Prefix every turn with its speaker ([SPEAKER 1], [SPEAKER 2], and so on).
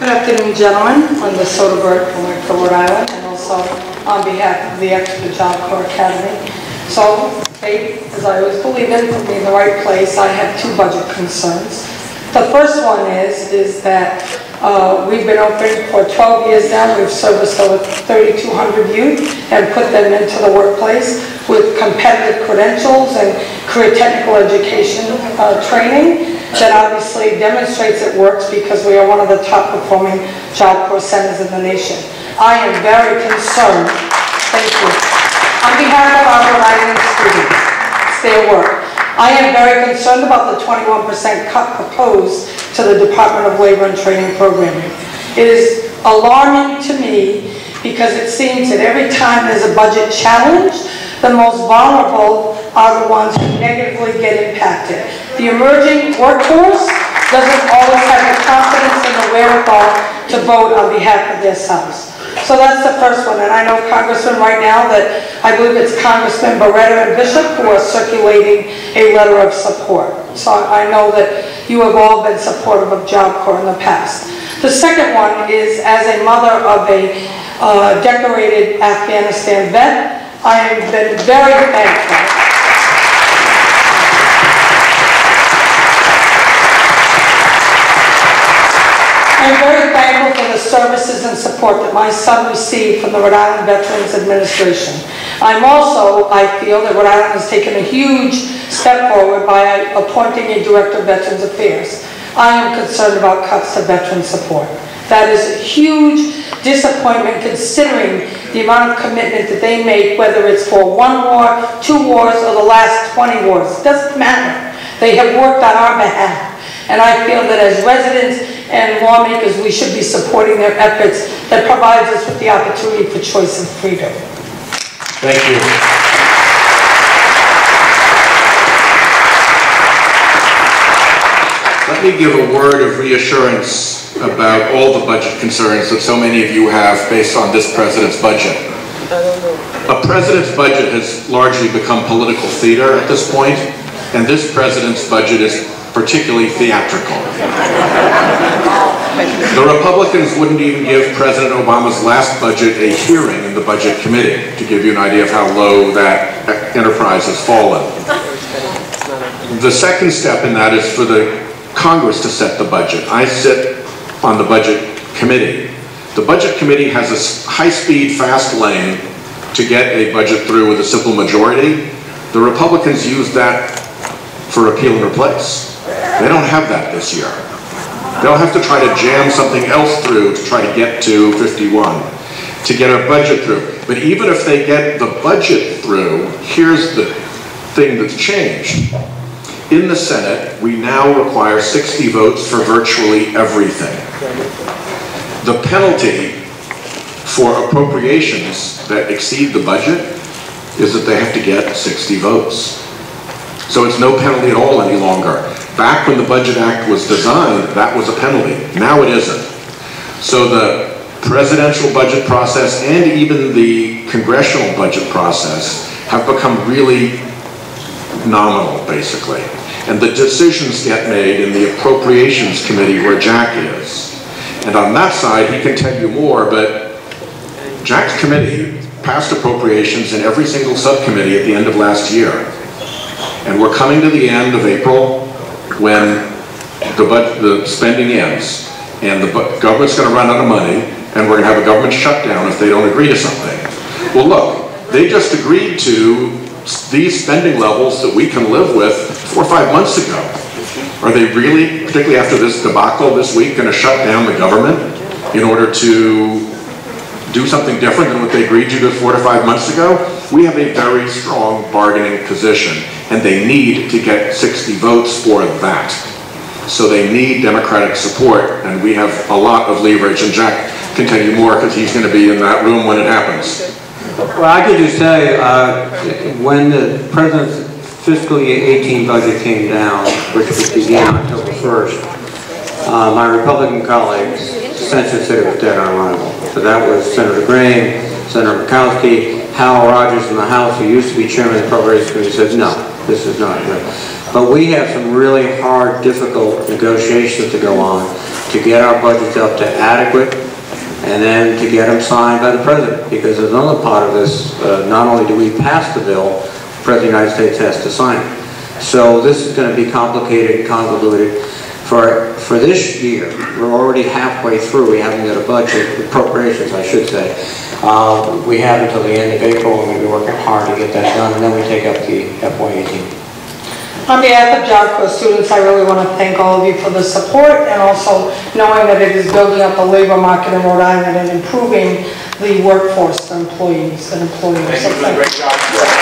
[SPEAKER 1] Good afternoon, gentlemen. Linda Soderberg from Rhode Island, and also on behalf of the Extra Job Corps Academy. So, faith, as I always believe in, put me in the right place. I have two budget concerns. The first one is that we've been open for 12 years now. We've serviced over 3,200 youth and put them into the workplace with competitive credentials and career technical education training that obviously demonstrates it works because we are one of the top performing Job Corps centers in the nation. I am very concerned, thank you, on behalf of our Rhode Island students, it's their work. I am very concerned about the 21% cut proposed to the Department of Labor and Training Programming. It is alarming to me because it seems that every time there's a budget challenge, the most vulnerable are the ones who negatively get impacted. The emerging workforce doesn't always have the confidence and the wherewithal to vote on behalf of themselves. So that's the first one, and I know Congressman right now that I believe it's Congressman Barretta and Bishop who are circulating a letter of support. So I know that you have all been supportive of Job Corps in the past. The second one is, as a mother of a decorated Afghanistan vet, I have been very thankful. I'm very thankful for the services and support that my son received from the Rhode Island Veterans Administration. I'm also, I feel that Rhode Island has taken a huge step forward by appointing a Director of Veterans Affairs. I am concerned about cuts to veteran support. That is a huge disappointment considering the amount of commitment that they make, whether it's for one war, 2 wars, or the last 20 wars. It doesn't matter. They have worked on our behalf. And I feel that as residents and lawmakers, we should be supporting their efforts that provides us with the opportunity for choice and freedom.
[SPEAKER 2] Thank you. Let me give a word of reassurance about all the budget concerns that so many of you have based on this president's budget. A president's budget has largely become political theater at this point, and this president's budget is particularly theatrical. The Republicans wouldn't even give President Obama's last budget a hearing in the Budget Committee, to give you an idea of how low that enterprise has fallen. The second step in that is for the Congress to set the budget. I sit on the Budget Committee. The Budget Committee has a high-speed, fast lane to get a budget through with a simple majority. The Republicans use that for repeal and replace. They don't have that this year. They'll have to try to jam something else through to try to get to 51, to get a budget through. But even if they get the budget through, here's the thing that's changed. In the Senate, we now require 60 votes for virtually everything. The penalty for appropriations that exceed the budget is that they have to get 60 votes. So it's no penalty at all any longer. Back when the Budget Act was designed, that was a penalty. Now it isn't. So the presidential budget process and even the congressional budget process have become really nominal, basically. And the decisions get made in the Appropriations Committee where Jack is. And on that side, he can tell you more, but Jack's committee passed appropriations in every single subcommittee at the end of last year. And we're coming to the end of April when the spending ends. And the government's going to run out of money, and we're going to have a government shutdown if they don't agree to something. Well, look, they just agreed to these spending levels that we can live with 4 or 5 months ago. Are they really, particularly after this debacle this week, going to shut down the government in order to do something different than what they agreed to 4 to 5 months ago? We have a very strong bargaining position, and they need to get 60 votes for that. So they need Democratic support, and we have a lot of leverage, and Jack can tell you more because he's going to be in that room when it happens.
[SPEAKER 3] Well, I could just say, when the President's fiscal year 18 budget came down, which began October 1st, my Republican colleagues essentially said it was dead on arrival. So that was Senator Graham, Senator Murkowski, Hal Rogers in the House, who used to be chairman of the Appropriations Committee, said, no, this is not good. But we have some really hard, difficult negotiations to go on to get our budgets up to adequate, and then to get them signed by the President, because there's another part of this, not only do we pass the bill, the President of the United States has to sign it. So this is going to be complicated and convoluted. For this year, we're already halfway through. We haven't got a budget, appropriations I should say. We have until the end of April. We're going to be working hard to get that done, and then we take up the FY18.
[SPEAKER 1] On behalf of Job Corps students, I really want to thank all of you for the support, and also knowing that it is building up the labor market in Rhode Island and improving the workforce for employees and employers.
[SPEAKER 2] Thank you for the great job.